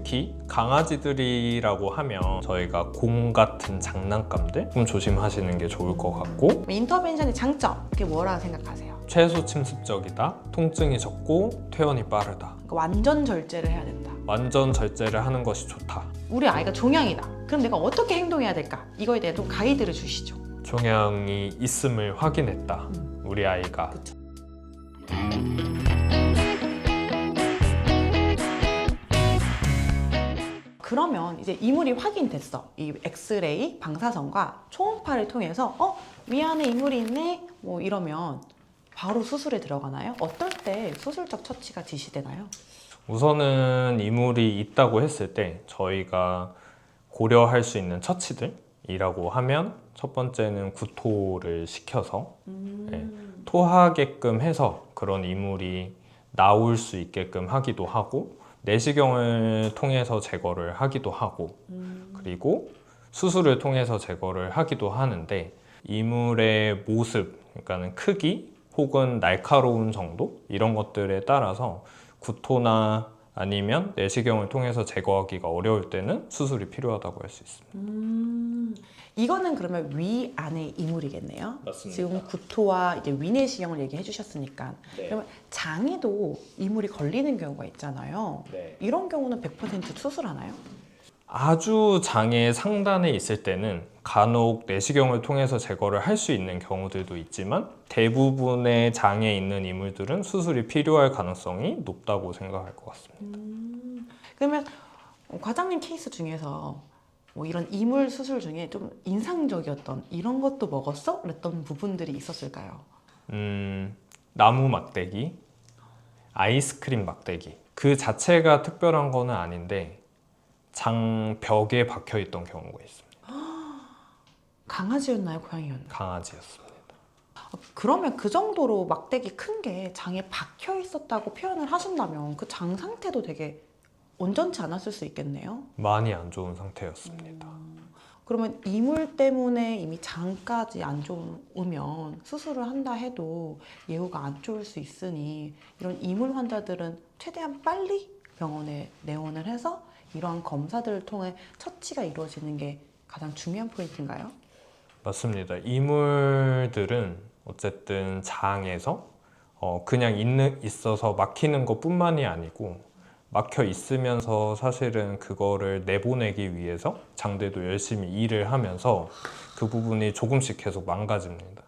특히 강아지들이라고 하면 저희가 공 같은 장난감들 좀 조심하시는 게 좋을 것 같고, 인터벤션의 장점, 그게 뭐라 생각하세요? 최소 침습적이다, 통증이 적고 퇴원이 빠르다, 그러니까 완전 절제를 해야 된다. 완전 절제를 하는 것이 좋다. 우리 아이가 종양이다. 그럼 내가 어떻게 행동해야 될까? 이거에 대해 좀 가이드를 주시죠. 종양이 있음을 확인했다. 우리 아이가. 그쵸. 그러면 이제 이물이 확인됐어. 이 엑스레이 방사선과 초음파를 통해서 위 안에 이물이 있네? 뭐 이러면 바로 수술에 들어가나요? 어떨 때 수술적 처치가 지시되나요? 우선은 이물이 있다고 했을 때 저희가 고려할 수 있는 처치들이라고 하면 첫 번째는 구토를 시켜서 토하게끔 해서 그런 이물이 나올 수 있게끔 하기도 하고, 내시경을 통해서 제거를 하기도 하고, 그리고 수술을 통해서 제거를 하기도 하는데, 이물의 모습, 그러니까는 크기 혹은 날카로운 정도 이런 것들에 따라서 구토나 아니면 내시경을 통해서 제거하기가 어려울 때는 수술이 필요하다고 할 수 있습니다. 이거는 그러면 위 안에 이물이겠네요. 맞습니다. 지금 구토와 이제 위내시경을 얘기해 주셨으니까. 네. 그러면 장에도 이물이 걸리는 경우가 있잖아요. 네. 이런 경우는 100% 수술하나요? 아주 장의 상단에 있을 때는 간혹 내시경을 통해서 제거를 할 수 있는 경우들도 있지만, 대부분의 장에 있는 이물들은 수술이 필요할 가능성이 높다고 생각할 것 같습니다. 그러면 과장님 케이스 중에서 뭐 이런 이물 수술 중에 좀 인상적이었던 이런 것도 먹었어? 그랬던 부분들이 있었을까요? 나무 막대기, 아이스크림 막대기, 그 자체가 특별한 거는 아닌데 장 벽에 박혀 있던 경우가 있습니다. 강아지였나요? 고양이였나요? 강아지였습니다. 그러면 그 정도로 막대기 큰 게 장에 박혀 있었다고 표현을 하신다면 그 장 상태도 되게 온전치 않았을 수 있겠네요. 많이 안 좋은 상태였습니다. 그러면 이물 때문에 이미 장까지 안 좋으면 수술을 한다 해도 예후가 안 좋을 수 있으니, 이런 이물 환자들은 최대한 빨리 병원에 내원을 해서 이러한 검사들을 통해 처치가 이루어지는 게 가장 중요한 포인트인가요? 맞습니다. 이물들은 어쨌든 장에서 그냥 있어서 막히는 것뿐만이 아니고, 막혀 있으면서 사실은 그거를 내보내기 위해서 장들도 열심히 일을 하면서 그 부분이 조금씩 계속 망가집니다.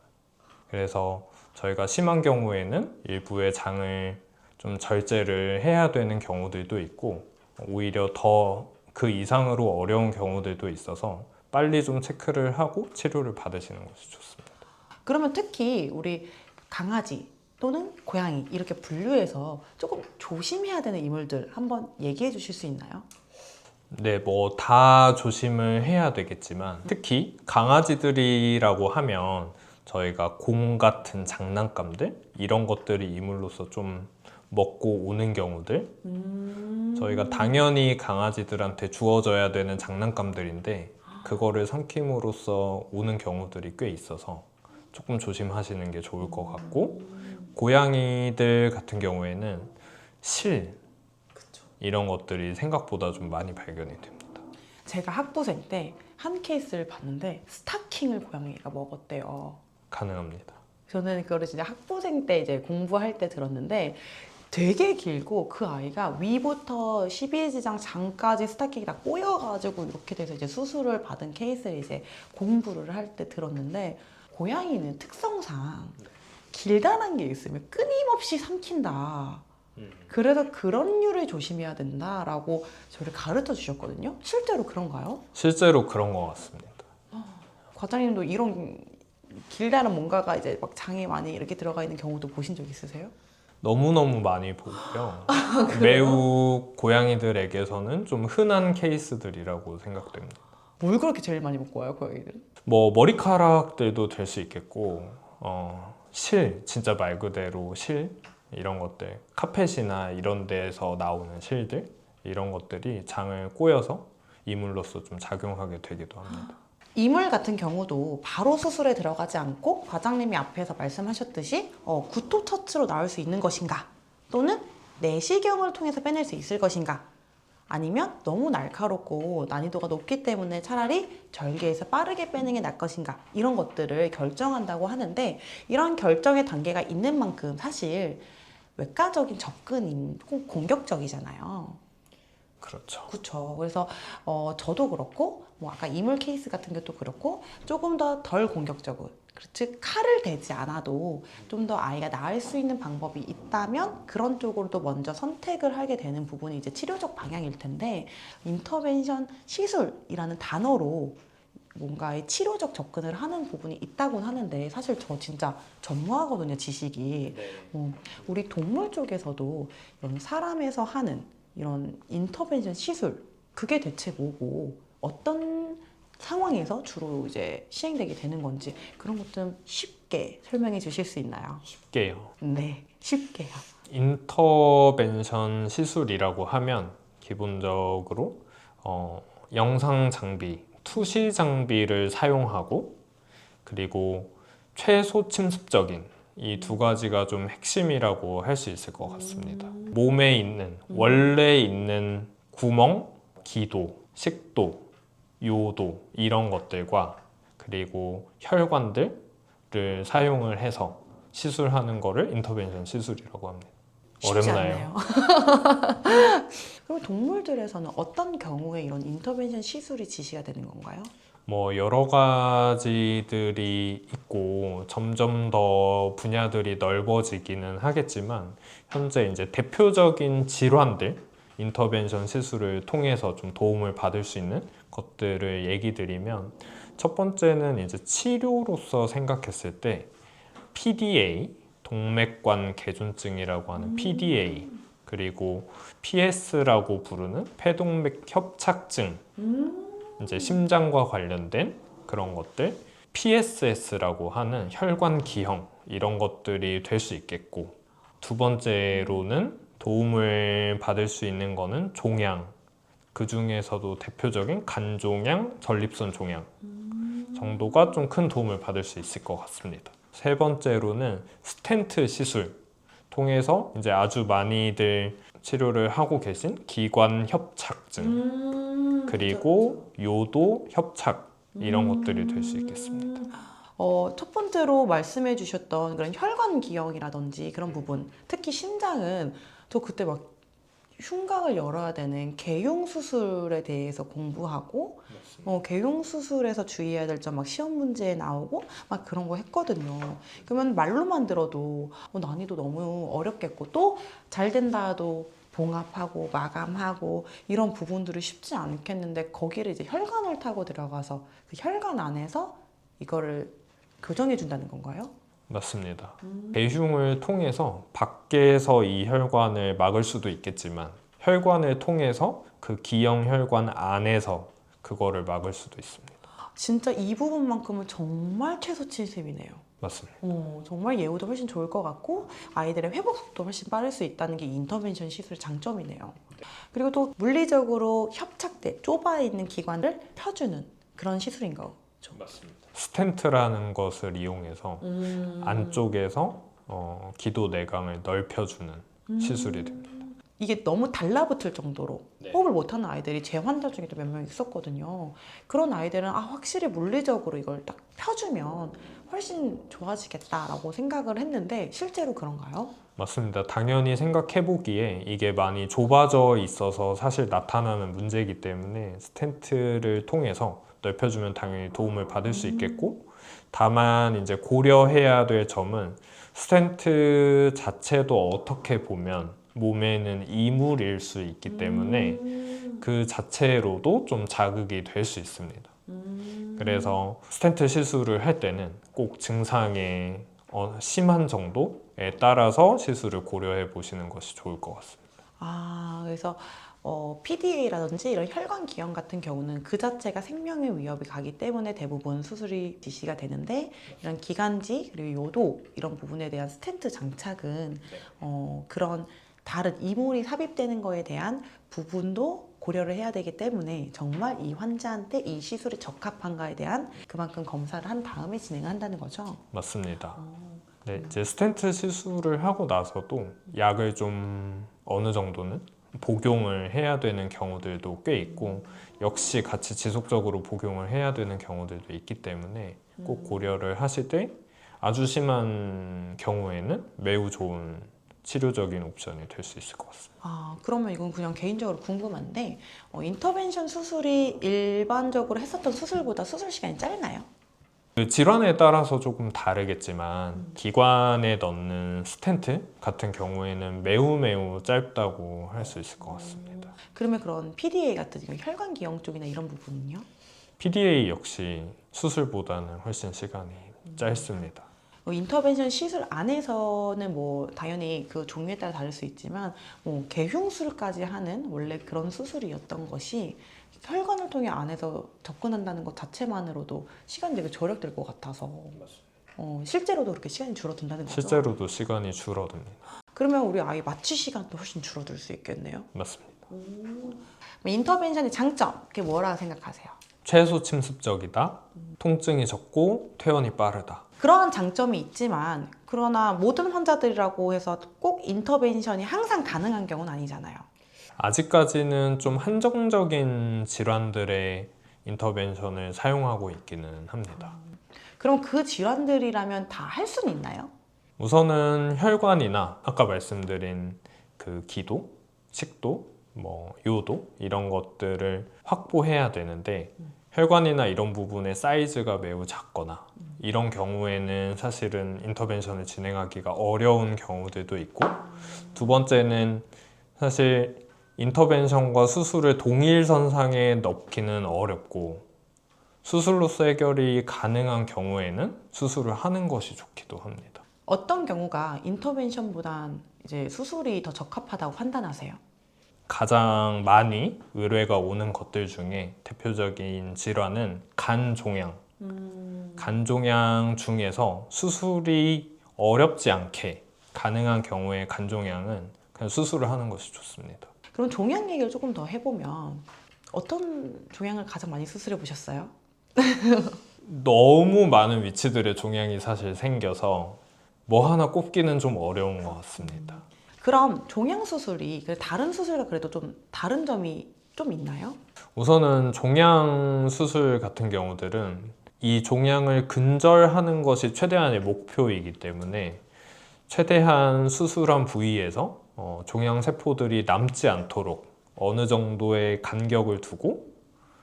그래서 저희가 심한 경우에는 일부의 장을 좀 절제를 해야 되는 경우들도 있고, 오히려 더 그 이상으로 어려운 경우들도 있어서 빨리 좀 체크를 하고 치료를 받으시는 것이 좋습니다. 그러면 특히 우리 강아지 또는 고양이 이렇게 분류해서 조금 조심해야 되는 이물들 한번 얘기해 주실 수 있나요? 네, 뭐 다 조심을 해야 되겠지만, 특히 강아지들이라고 하면 저희가 공 같은 장난감들 이런 것들이 이물로서 좀 먹고 오는 경우들, 저희가 당연히 강아지들한테 주어져야 되는 장난감들인데 그거를 삼킴으로써 오는 경우들이 꽤 있어서 조금 조심하시는 게 좋을 것 같고, 고양이들 같은 경우에는 실 이런 것들이 생각보다 좀 많이 발견이 됩니다. 제가 학부생 때 한 케이스를 봤는데 스타킹을 고양이가 먹었대요. 가능합니다. 저는 그거를 진짜 학부생 때 이제 공부할 때 들었는데, 되게 길고 그 아이가 위부터 12지장 장까지 스타킹이 다 꼬여가지고 이렇게 돼서 이제 수술을 받은 케이스를 이제 공부를 할 때 들었는데, 고양이는 특성상 길다란 게 있으면 끊임없이 삼킨다. 그래서 그런 류를 조심해야 된다라고 저를 가르쳐 주셨거든요. 실제로 그런가요? 실제로 그런 것 같습니다. 과장님도 이런 길다란 뭔가가 이제 막 장에 많이 이렇게 들어가 있는 경우도 보신 적 있으세요? 너무너무 많이 보고요. 매우 고양이들에게서는 좀 흔한 케이스들이라고 생각됩니다. 뭘 그렇게 제일 많이 먹고 와요, 고양이들은? 뭐 머리카락들도 될 수 있겠고, 실, 진짜 말 그대로 실 이런 것들, 카펫이나 이런 데에서 나오는 실들 이런 것들이 장을 꼬여서 이물로서 좀 작용하게 되기도 합니다. 이물 같은 경우도 바로 수술에 들어가지 않고 과장님이 앞에서 말씀하셨듯이 구토 처치로 나올 수 있는 것인가, 또는 내시경을 통해서 빼낼 수 있을 것인가, 아니면 너무 날카롭고 난이도가 높기 때문에 차라리 절개해서 빠르게 빼는 게 나을 것인가 이런 것들을 결정한다고 하는데 이런 결정의 단계가 있는 만큼 사실 외과적인 접근이 공격적이잖아요. 그렇죠. 그렇죠. 그래서 저도 그렇고 뭐 아까 이물 케이스 같은 것도 그렇고 조금 더 덜 공격적으로 즉 칼을 대지 않아도 좀 더 아이가 나을 수 있는 방법이 있다면 그런 쪽으로도 먼저 선택을 하게 되는 부분이 이제 치료적 방향일 텐데 인터벤션 시술이라는 단어로 뭔가의 치료적 접근을 하는 부분이 있다고는 하는데 사실 저 진짜 전무하거든요, 지식이. 우리 동물 쪽에서도 이런 사람에서 하는 이런 인터벤션 시술 그게 대체 뭐고 어떤 상황에서 주로 이제 시행되게 되는 건지 그런 것 좀 쉽게 설명해 주실 수 있나요? 쉽게요. 네, 쉽게요. 인터벤션 시술이라고 하면 기본적으로 영상 장비, 투시 장비를 사용하고 그리고 최소 침습적인 이 두 가지가 좀 핵심이라고 할 수 있을 것 같습니다. 몸에 있는 원래 있는 구멍, 기도, 식도, 요도 이런 것들과 그리고 혈관들을 사용을 해서 시술하는 거를 인터벤션 시술이라고 합니다. 쉽지 어렵나요? 않네요. 그럼 동물들에서는 어떤 경우에 이런 인터벤션 시술이 지시가 되는 건가요? 뭐 여러 가지들이 있고 점점 더 분야들이 넓어지기는 하겠지만 현재 이제 대표적인 질환들 인터벤션 시술을 통해서 좀 도움을 받을 수 있는 것들을 얘기 드리면 첫 번째는 이제 치료로서 생각했을 때 PDA 동맥관 개존증이라고 하는 PDA 그리고 PS라고 부르는 폐동맥 협착증 이제 심장과 관련된 그런 것들 PSS라고 하는 혈관 기형 이런 것들이 될 수 있겠고 두 번째로는 도움을 받을 수 있는 거는 종양 그 중에서도 대표적인 간종양, 전립선 종양 정도가 좀 큰 도움을 받을 수 있을 것 같습니다. 세 번째로는 스텐트 시술 통해서 이제 아주 많이들 치료를 하고 계신 기관 협착증 그리고 요도 협착 이런 것들이 될 수 있겠습니다. 첫 번째로 말씀해 주셨던 그런 혈관 기형이라든지 그런 부분, 특히 심장은 저 그때 막 흉곽을 열어야 되는 개용 수술에 대해서 공부하고 개용 수술에서 주의해야 될 점 막 시험 문제에 나오고 막 그런 거 했거든요. 그러면 말로만 들어도 난이도 너무 어렵겠고 또 잘 된다도 봉합하고 마감하고 이런 부분들이 쉽지 않겠는데 거기를 이제 혈관을 타고 들어가서 그 혈관 안에서 이거를 교정해 준다는 건가요? 맞습니다. 배흉을 통해서 밖에서 이 혈관을 막을 수도 있겠지만 혈관을 통해서 그 기형 혈관 안에서 그거를 막을 수도 있습니다. 진짜 이 부분만큼은 정말 최소 70이네요. 맞습니다. 정말 예후도 훨씬 좋을 것 같고 아이들의 회복 속도 훨씬 빠를 수 있다는 게 인터벤션 시술의 장점이네요. 그리고 또 물리적으로 협착돼 좁아 있는 기관을 펴주는 그런 시술인가요? 맞습니다. 스텐트라는 것을 이용해서 안쪽에서 기도 내강을 넓혀주는 시술이 됩니다. 이게 너무 달라붙을 정도로 네. 호흡을 못하는 아이들이 제 환자 중에도 몇 명 있었거든요. 그런 아이들은 확실히 물리적으로 이걸 딱 펴주면 훨씬 좋아지겠다라고 생각을 했는데 실제로 그런가요? 맞습니다. 당연히 생각해보기에 이게 많이 좁아져 있어서 사실 나타나는 문제이기 때문에 스텐트를 통해서 넓혀주면 당연히 도움을 받을 수 있겠고 다만 이제 고려해야 될 점은 스텐트 자체도 어떻게 보면 몸에는 이물일 수 있기 때문에 그 자체로도 좀 자극이 될 수 있습니다. 그래서 스텐트 시술을 할 때는 꼭 증상의 심한 정도에 따라서 시술을 고려해 보시는 것이 좋을 것 같습니다. 그래서 PDA라든지 이런 혈관 기형 같은 경우는 그 자체가 생명의 위협이 가기 때문에 대부분 수술이 지시가 되는데 이런 기관지 그리고 요도 이런 부분에 대한 스텐트 장착은 그런 다른 이물이 삽입되는 거에 대한 부분도 고려를 해야 되기 때문에 정말 이 환자한테 이 시술이 적합한가에 대한 그만큼 검사를 한 다음에 진행한다는 거죠. 맞습니다. 네, 이제 스텐트 시술을 하고 나서도 약을 좀 어느 정도는 복용을 해야 되는 경우들도 꽤 있고 역시 같이 지속적으로 복용을 해야 되는 경우들도 있기 때문에 꼭 고려를 하시되 아주 심한 경우에는 매우 좋은 치료적인 옵션이 될 수 있을 것 같습니다. 아, 그러면 이건 그냥 개인적으로 궁금한데 인터벤션 수술이 일반적으로 했었던 수술보다 수술 시간이 짧나요? 그 질환에 따라서 조금 다르겠지만 기관에 넣는 스텐트 같은 경우에는 매우 짧다고 할 수 있을 것 같습니다. 그러면 그런 PDA 같은 경우 혈관기형 쪽이나 이런 부분은요? PDA 역시 수술보다는 훨씬 시간이 짧습니다. 인터벤션 시술 안에서는 뭐 당연히 그 종류에 따라 다를 수 있지만 뭐 개흉술까지 하는 원래 그런 수술이었던 것이 혈관을 통해 안에서 접근한다는 것 자체만으로도 시간이 되게 절약될 것 같아서 실제로도 그렇게 시간이 줄어든다는 거죠? 실제로도 시간이 줄어듭니다. 그러면 우리 아이 마취 시간도 훨씬 줄어들 수 있겠네요? 맞습니다. 인터벤션의 장점, 그게 뭐라 생각하세요? 최소 침습적이다, 통증이 적고 퇴원이 빠르다. 그러한 장점이 있지만 그러나 모든 환자들이라고 해서 꼭 인터벤션이 항상 가능한 경우는 아니잖아요. 아직까지는 좀 한정적인 질환들의 인터벤션을 사용하고 있기는 합니다. 그럼 그 질환들이라면 다 할 수는 있나요? 우선은 혈관이나 아까 말씀드린 그 기도, 식도, 요도 이런 것들을 확보해야 되는데 혈관이나 이런 부분의 사이즈가 매우 작거나 이런 경우에는 사실은 인터벤션을 진행하기가 어려운 경우들도 있고 두 번째는 사실 인터벤션과 수술을 동일선상에 넣기는 어렵고 수술로서 해결이 가능한 경우에는 수술을 하는 것이 좋기도 합니다. 어떤 경우가 인터벤션보단 이제 수술이 더 적합하다고 판단하세요? 가장 많이 의뢰가 오는 것들 중에 대표적인 질환은 간 종양. 간 종양 중에서 수술이 어렵지 않게 가능한 경우에 간 종양은 그냥 수술을 하는 것이 좋습니다. 그럼 종양 얘기를 조금 더 해보면 어떤 종양을 가장 많이 수술해 보셨어요? 너무 많은 위치들의 종양이 사실 생겨서 뭐 하나 꼽기는 좀 어려운 것 같습니다. 그럼 종양 수술이 다른 수술과 그래도 좀 다른 점이 좀 있나요? 우선은 종양 수술 같은 경우들은 이 종양을 근절하는 것이 최대한의 목표이기 때문에 최대한 수술한 부위에서 종양 세포들이 남지 않도록 어느 정도의 간격을 두고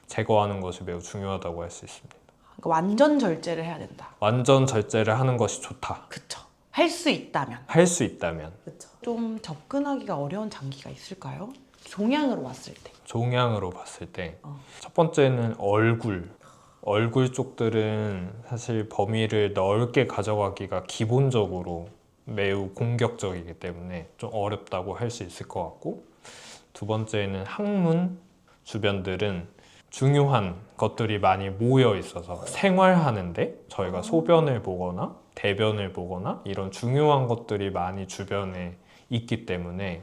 제거하는 것이 매우 중요하다고 할 수 있습니다. 그러니까 완전 절제를 해야 된다. 완전 절제를 하는 것이 좋다. 그쵸. 할 수 있다면. 할 수 있다면. 그쵸. 좀 접근하기가 어려운 장기가 있을까요? 종양으로 왔을 때. 종양으로 봤을 때 첫 번째는 얼굴 쪽들은 사실 범위를 넓게 가져가기가 기본적으로 매우 공격적이기 때문에 좀 어렵다고 할 수 있을 것 같고 두 번째는 항문 주변들은 중요한 것들이 많이 모여 있어서 생활하는데 저희가 소변을 보거나 대변을 보거나 이런 중요한 것들이 많이 주변에 있기 때문에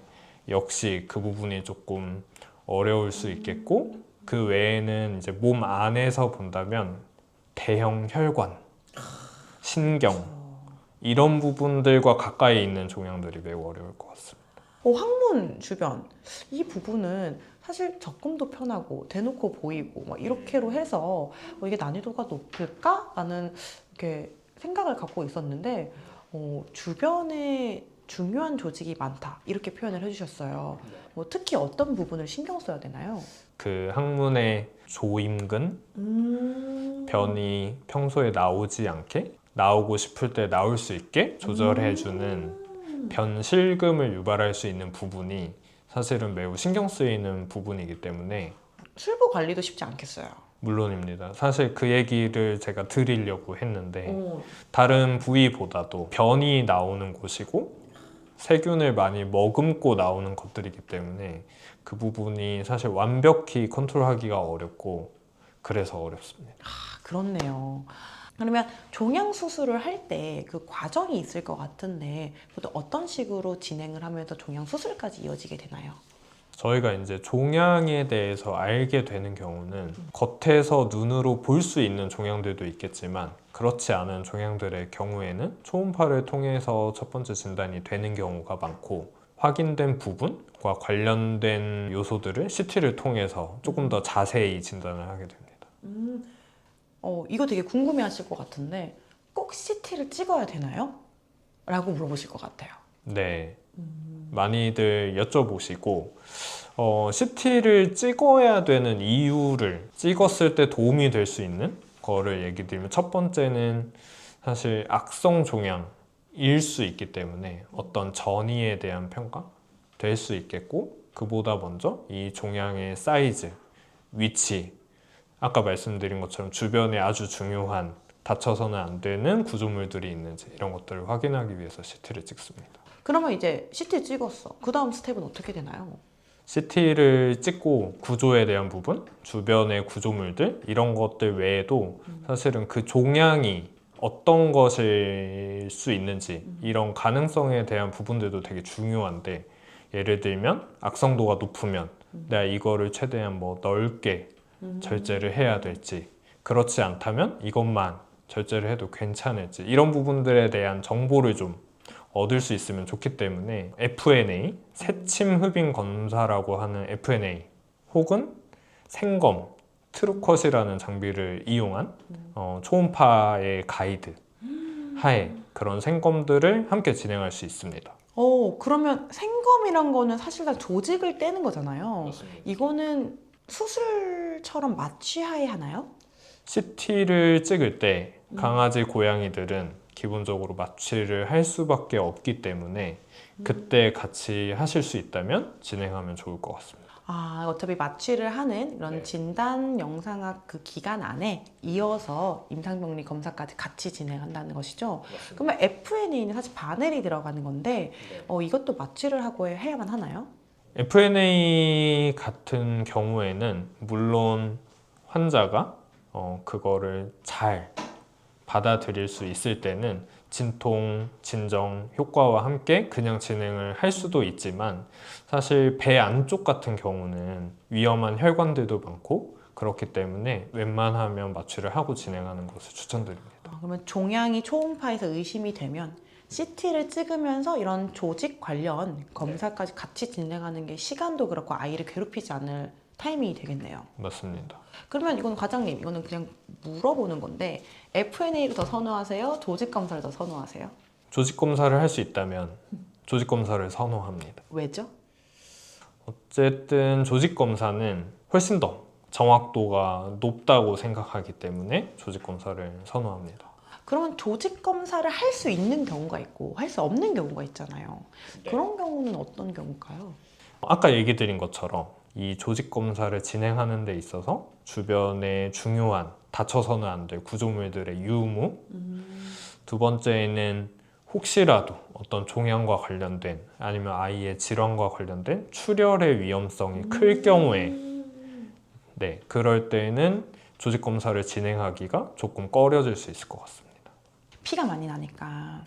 역시 그 부분이 조금 어려울 수 있겠고 그 외에는 이제 몸 안에서 본다면 대형 혈관, 신경 이런 부분들과 가까이 있는 종양들이 매우 어려울 것 같습니다. 항문 주변 이 부분은 사실 접근도 편하고 대놓고 보이고 막 이렇게로 해서 이게 난이도가 높을까라는 이렇게 생각을 갖고 있었는데 주변에 중요한 조직이 많다 이렇게 표현을 해주셨어요. 특히 어떤 부분을 신경 써야 되나요? 그 항문의 조임근, 변이 평소에 나오지 않게 나오고 싶을 때 나올 수 있게 조절해주는 변실금을 유발할 수 있는 부분이 사실은 매우 신경 쓰이는 부분이기 때문에 술부 관리도 쉽지 않겠어요. 물론입니다. 사실 그 얘기를 제가 드리려고 했는데 다른 부위보다도 변이 나오는 곳이고 세균을 많이 머금고 나오는 것들이기 때문에 그 부분이 사실 완벽히 컨트롤하기가 어렵고 그래서 어렵습니다. 그렇네요. 그러면 종양 수술을 할 때 그 과정이 있을 것 같은데 보통 어떤 식으로 진행을 하면서 종양 수술까지 이어지게 되나요? 저희가 이제 종양에 대해서 알게 되는 경우는 겉에서 눈으로 볼 수 있는 종양들도 있겠지만 그렇지 않은 종양들의 경우에는 초음파를 통해서 첫 번째 진단이 되는 경우가 많고 확인된 부분과 관련된 요소들을 CT를 통해서 조금 더 자세히 진단을 하게 됩니다. 이거 되게 궁금해 하실 것 같은데 꼭 CT를 찍어야 되나요? 라고 물어보실 것 같아요. 네, 많이들 여쭤보시고 CT를 찍어야 되는 이유를 찍었을 때 도움이 될 수 있는 거를 얘기 드리면 첫 번째는 사실 악성 종양일 수 있기 때문에 어떤 전이에 대한 평가 될 수 있겠고 그보다 먼저 이 종양의 사이즈, 위치 아까 말씀드린 것처럼 주변에 아주 중요한 다쳐서는 안 되는 구조물들이 있는지 이런 것들을 확인하기 위해서 CT를 찍습니다. 그러면 이제 CT 찍었어. 그 다음 스텝은 어떻게 되나요? CT를 찍고 구조에 대한 부분, 주변의 구조물들 이런 것들 외에도 사실은 그 종양이 어떤 것일 수 있는지 이런 가능성에 대한 부분들도 되게 중요한데 예를 들면 악성도가 높으면 내가 이거를 최대한 뭐 넓게 절제를 해야 될지 그렇지 않다면 이것만 절제를 해도 괜찮을지 이런 부분들에 대한 정보를 좀 얻을 수 있으면 좋기 때문에 FNA, 새침 흡인 검사라고 하는 FNA 혹은 생검, 트루컷이라는 장비를 이용한 초음파의 가이드 하에 그런 생검들을 함께 진행할 수 있습니다. 그러면 생검이란 거는 사실상 조직을 떼는 거잖아요. 이거는 수술처럼 마취하에 하나요? CT를 찍을 때 강아지, 고양이들은 기본적으로 마취를 할 수밖에 없기 때문에 그때 같이 하실 수 있다면 진행하면 좋을 것 같습니다. 어차피 마취를 하는 이런 네. 진단 영상학 그 기간 안에 이어서 임상병리 검사까지 같이 진행한다는 것이죠. 그러면 FNA는 사실 바넬이 들어가는 건데 이것도 마취를 하고 해야만 하나요? FNA 같은 경우에는 물론 환자가 그거를 잘 받아들일 수 있을 때는 진통, 진정 효과와 함께 그냥 진행을 할 수도 있지만 사실 배 안쪽 같은 경우는 위험한 혈관들도 많고 그렇기 때문에 웬만하면 마취를 하고 진행하는 것을 추천드립니다. 그러면 종양이 초음파에서 의심이 되면 CT를 찍으면서 이런 조직 관련 검사까지 같이 진행하는 게 시간도 그렇고 아이를 괴롭히지 않을 타이밍이 되겠네요. 맞습니다. 그러면 이건 과장님, 이거는 그냥 물어보는 건데 FNA를 더 선호하세요? 조직 검사를 더 선호하세요? 조직 검사를 할 수 있다면 조직 검사를 선호합니다. 왜죠? 어쨌든 조직 검사는 훨씬 더 정확도가 높다고 생각하기 때문에 조직 검사를 선호합니다. 그러면 조직 검사를 할 수 있는 경우가 있고 할 수 없는 경우가 있잖아요. 네. 그런 경우는 어떤 경우일까요? 아까 얘기 드린 것처럼 이 조직 검사를 진행하는 데 있어서 주변에 중요한 다쳐서는 안 될 구조물들의 유무, 두 번째는 혹시라도 어떤 종양과 관련된 아니면 아이의 질환과 관련된 출혈의 위험성이 클 경우에 네, 그럴 때는 조직 검사를 진행하기가 조금 꺼려질 수 있을 것 같습니다. 피가 많이 나니까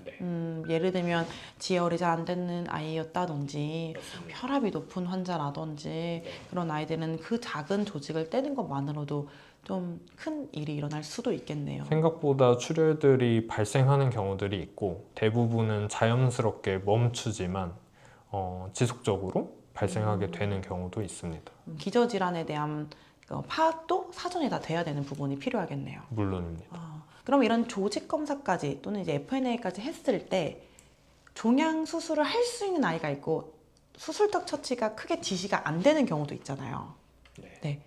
예를 들면 지혈이 잘 안 되는 아이였다든지 혈압이 높은 환자라든지 그런 아이들은 그 작은 조직을 떼는 것만으로도 좀 큰 일이 일어날 수도 있겠네요. 생각보다 출혈들이 발생하는 경우들이 있고 대부분은 자연스럽게 멈추지만 지속적으로 발생하게 되는 경우도 있습니다. 기저질환에 대한 파악도 사전에 다 돼야 되는 부분이 필요하겠네요. 물론입니다. 그럼 이런 조직 검사까지 또는 이제 FNA까지 했을 때 종양 수술을 할 수 있는 아이가 있고 수술적 처치가 크게 지시가 안 되는 경우도 있잖아요. 네.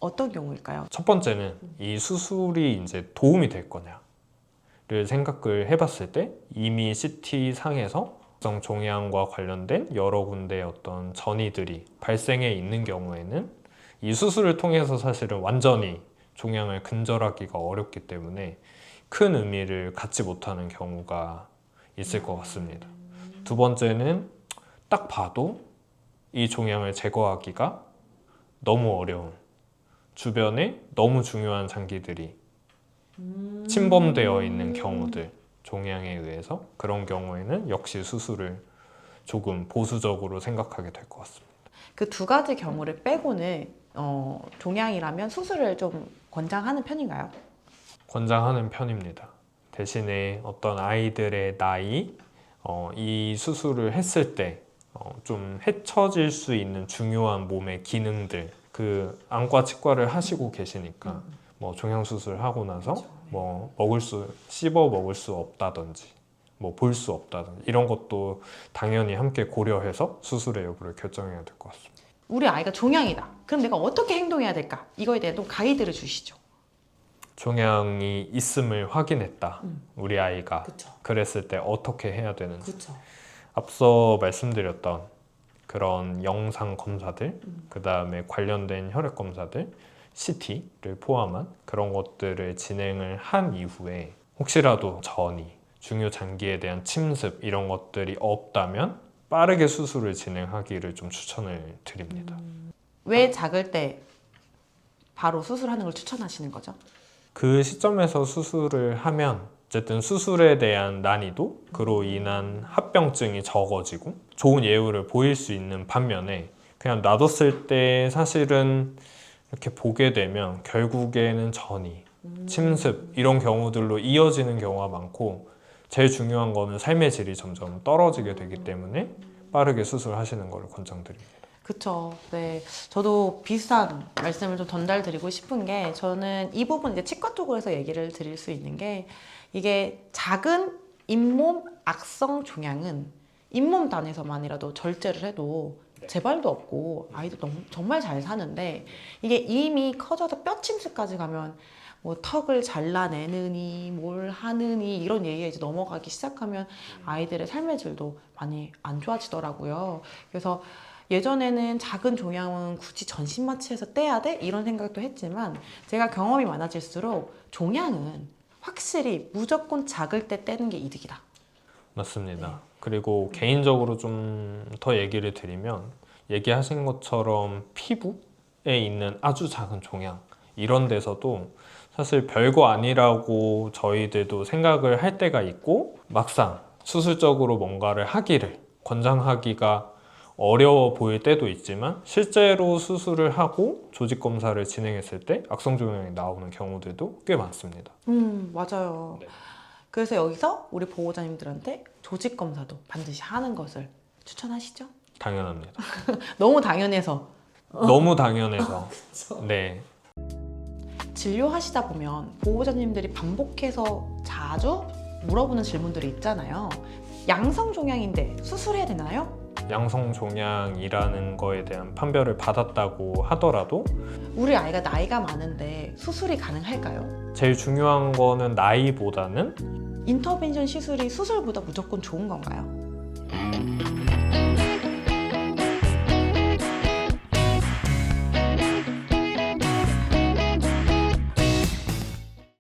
어떤 경우일까요? 첫 번째는 이 수술이 이제 도움이 될 거냐를 생각을 해봤을 때 이미 CT 상에서 악성 종양과 관련된 여러 군데의 어떤 전이들이 발생해 있는 경우에는 이 수술을 통해서 사실은 완전히 종양을 근절하기가 어렵기 때문에 큰 의미를 갖지 못하는 경우가 있을 것 같습니다. 두 번째는 딱 봐도 이 종양을 제거하기가 너무 어려운 주변에 너무 중요한 장기들이 침범되어 있는 경우들 종양에 의해서 그런 경우에는 역시 수술을 조금 보수적으로 생각하게 될 것 같습니다. 그 두 가지 경우를 빼고는 종양이라면 수술을 좀 권장하는 편인가요? 권장하는 편입니다. 대신에 어떤 아이들의 나이, 이 수술을 했을 때 좀 헤쳐질 수 있는 중요한 몸의 기능들, 그 안과 치과를 하시고 계시니까 뭐 종양 수술하고 나서 뭐 씹어 먹을 수 없다든지 뭐 볼 수 없다든지 이런 것도 당연히 함께 고려해서 수술의 여부를 결정해야 될 것 같습니다. 우리 아이가 종양이다. 그럼 내가 어떻게 행동해야 될까? 이거에 대한 또 가이드를 주시죠. 종양이 있음을 확인했다. 우리 아이가 그쵸. 그랬을 때 어떻게 해야 되는지. 그렇죠. 앞서 말씀드렸던 그런 영상 검사들, 그 다음에 관련된 혈액 검사들, CT를 포함한 그런 것들을 진행을 한 이후에 혹시라도 전이, 중요 장기에 대한 침습 이런 것들이 없다면 빠르게 수술을 진행하기를 좀 추천을 드립니다. 왜 작을 때 바로 수술하는 걸 추천하시는 거죠? 그 시점에서 수술을 하면 어쨌든 수술에 대한 난이도, 그로 인한 합병증이 적어지고 좋은 예후를 보일 수 있는 반면에 그냥 놔뒀을 때 사실은 이렇게 보게 되면 결국에는 전이, 침습 이런 경우들로 이어지는 경우가 많고 제일 중요한 거는 삶의 질이 점점 떨어지게 되기 때문에 빠르게 수술하시는 것을 권장드립니다. 그쵸. 네. 저도 비슷한 말씀을 좀 전달드리고 싶은 게 저는 이 부분 이제 치과 쪽으로 해서 얘기를 드릴 수 있는 게 이게 작은 잇몸 악성 종양은 잇몸단에서만이라도 절제를 해도 재발도 없고 아이도 정말 잘 사는데 이게 이미 커져서 뼈 침수까지 가면 뭐 턱을 잘라내느니 뭘 하느니 이런 얘기가 이제 넘어가기 시작하면 아이들의 삶의 질도 많이 안 좋아지더라고요. 그래서 예전에는 작은 종양은 굳이 전신마취해서 떼야 돼? 이런 생각도 했지만 제가 경험이 많아질수록 종양은 확실히 무조건 작을 때 떼는 게 이득이다. 맞습니다. 네. 그리고 개인적으로 좀 더 얘기를 드리면 얘기하신 것처럼 피부에 있는 아주 작은 종양 이런 데서도 사실 별거 아니라고 저희들도 생각을 할 때가 있고 막상 수술적으로 뭔가를 하기를 권장하기가 어려워 보일 때도 있지만 실제로 수술을 하고 조직 검사를 진행했을 때 악성 종양이 나오는 경우들도 꽤 많습니다. 맞아요. 네. 그래서 여기서 우리 보호자님들한테 조직 검사도 반드시 하는 것을 추천하시죠? 당연합니다. 너무 당연해서 너무 당연해서. 네. 진료하시다 보면 보호자님들이 반복해서 자주 물어보는 질문들이 있잖아요. 양성 종양인데 수술해야 되나요? 양성 종양이라는 거에 대한 판별을 받았다고 하더라도 우리 아이가 나이가 많은데 수술이 가능할까요? 제일 중요한 거는 나이보다는 인터벤션 시술이 수술보다 무조건 좋은 건가요?